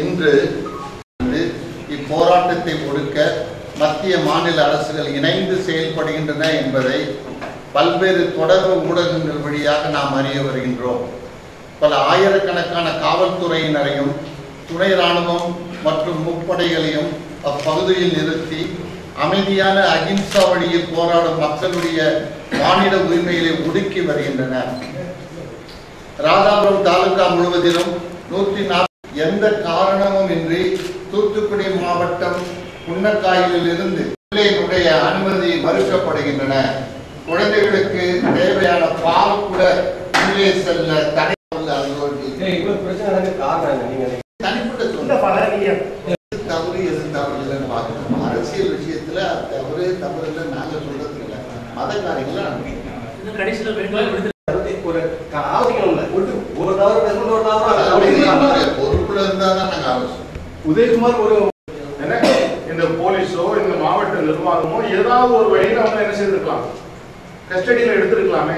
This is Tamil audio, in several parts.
இன்று இப்போராட்டத்தை ஒடுக்க மத்திய மாநில அரசுகள் இணைந்து செயல்படுகின்றன என்பதை பல்வேறு தொடர்பு ஊடகங்கள் வழியாக நாம் அறிய வருகின்றோம். பல ஆயிரக்கணக்கான காவல்துறையினரையும் துணை இராணுவம் மற்றும் முப்படைகளையும் அப்பகுதியில் நிறுத்தி அமைதியான அகிம்சா வழியில் போராடும் மக்களுடைய மாநில உரிமைகளை ஒடுக்கி வருகின்றனர். ராதாபுரம் தாலுகா முழுவதிலும் 140 எந்த காரணமும் இன்றி தூத்துக்குடி மாவட்டம் புன்னக்காயிலில் இருந்து பிள்ளைகளுடைய அனுமதி மறுக்கப்படுகின்றன. குழந்தைகளுக்கு தேவையான பால் கூட உள்ளே செல்ல தடை தவறு எது தவறு பார்க்கணும். அரசியல் விஷயத்துல தவறு தவறு நாங்க சொல்றது இல்லை. மத காரியங்கள் பொறுப்புல இருந்தாதான் நாங்க ஆலோசனை. உதயகுமார் ஒரு இந்த போலீஸோ இந்த மாவட்ட நிர்வாகமோ ஏதாவது ஒரு வழியில அவங்க என்ன செய்திருக்கலாம், கஸ்டடியில எடுத்திருக்கலாமே.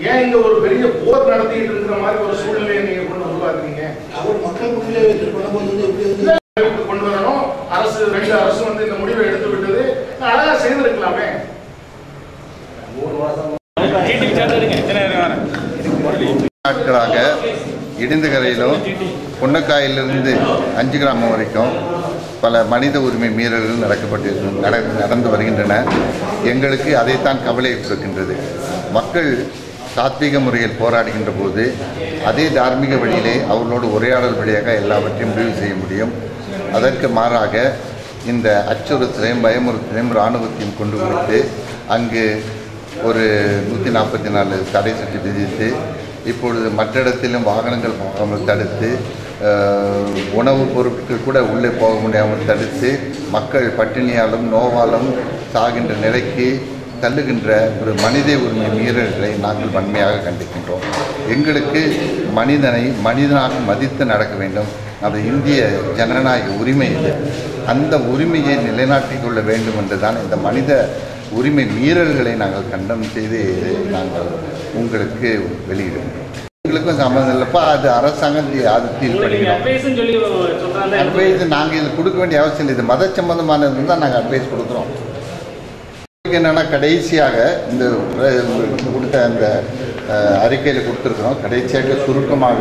ஏன் இங்க ஒரு பெரிய போர் நடத்திட்டு இருக்கிற மாதிரி ஒரு சூழ்நிலையை நீங்க கொண்டு உருவாக்குறீங்க? அவர் மக்கள் கொண்டு வரணும். அரசு 2 அரசு வந்து இந்த முடிவை எடுத்து விட்டது, அழகா செய்திருக்கலாமே. 3 நாட்களாக இடிந்தகரையிலும் புன்னக்காயிலிருந்து 5 கிராமம் வரைக்கும் பல மனித உரிமை மீறல்கள் நடந்து வருகின்றன. எங்களுக்கு அதைத்தான் கவலை கொடுக்கின்றது. மக்கள் சாத்வீக முறையில் போராடுகின்ற போது அதே தார்மீக வழியிலே அவர்களோடு உரையாடல் வழியாக எல்லாவற்றையும் முடிவு செய்ய முடியும். அதற்கு மாறாக இந்த அச்சுறுத்தலையும் பயமுறுத்தலையும் இராணுவத்தையும் கொண்டு கொடுத்து அங்கு ஒரு 144 தடை சட்டம் விதித்து இப்பொழுது மற்ற இடத்திலும் வாகனங்கள் போகாமல் தடுத்து உணவுப் பொருட்கள் கூட உள்ளே போக முடியாமல் தடுத்து மக்கள் பட்டினியாலும் நோவாலும் சாகின்ற நிலைக்கு தள்ளுகின்ற ஒரு மனித உரிமை மீறல்களை நாங்கள் வன்மையாக கண்டிக்கின்றோம். எங்களுக்கு மனிதனை மனிதனாக மதித்து நடக்க வேண்டும். அது இந்திய ஜனநாயக உரிமை. அந்த உரிமையை நிலைநாட்டிக் கொள்ள வேண்டும் என்றுதான் இந்த மனித உரிமை மீறல்களை நாங்கள் கண்டனம் செய்து நாங்கள் உங்களுக்கு வெளியிடுகின்றோம். எங்களுக்கும் சம்மந்தம் இல்லைப்பா, அது அரசாங்கம் அது அட்வைஸ் நாங்கள் இது கொடுக்க வேண்டிய அவசியம் இல்லை. இது மத சம்பந்தமானது தான் நாங்கள் அட்வைஸ் கொடுக்குறோம். என்னென்னா கடைசியாக இந்த கொடுத்த அந்த அறிக்கையில் கொடுத்துருக்குறோம். கடைசியாக சுருக்கமாக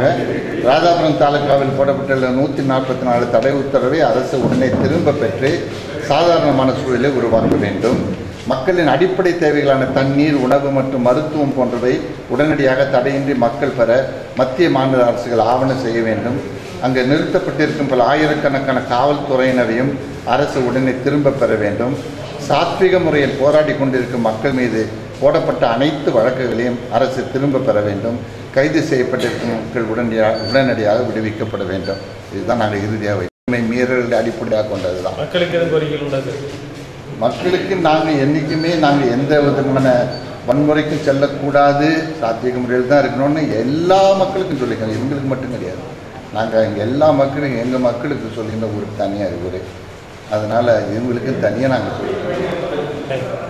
ராதாபுரம் தாலுகாவில் போடப்பட்டுள்ள 144 தடை உத்தரவை அரசு உடனே திரும்ப பெற்று சாதாரணமான சூழலை உருவாக்க வேண்டும். மக்களின் அடிப்படை தேவைகளான தண்ணீர், உணவு மற்றும் மருத்துவம் போன்றவை உடனடியாக தடையின்றி மக்கள் பெற மத்திய மாநில அரசுகள் ஆவணம் செய்ய வேண்டும். அங்கு நிறுத்தப்பட்டிருக்கும் பல ஆயிரக்கணக்கான காவல்துறையினரையும் அரசு உடனே திரும்ப பெற வேண்டும். சாத்வீக முறையில் போராடி கொண்டிருக்கும் மக்கள் மீது போடப்பட்ட அனைத்து வழக்குகளையும் அரசு திரும்ப பெற வேண்டும். கைது செய்யப்பட்டிருக்கும் மக்கள் உடனடியாக விடுவிக்கப்பட வேண்டும். இதுதான் நாங்கள் இறுதியாக உரிமை மீறல்களை அடிப்படையாக கொண்டது தான். மக்களுக்கு நாங்கள் என்றைக்குமே நாங்கள் எந்த விதமான வன்முறைக்கும் செல்லக்கூடாது, சாத்வீக முறையில் தான் இருக்கணும்னு எல்லா மக்களுக்கும் சொல்லிக்கிறோம். எங்களுக்கு மட்டும் கிடையாது, நாங்கள் இங்கே எல்லா மக்களுக்கும் எங்கள் மக்களுக்கு சொல்லிக்கிற ஒரு தனியாக அறிவுரை. அதனால் இவங்களுக்கும் தனியாக நாங்கள் சொல்லிக்கிறோம்.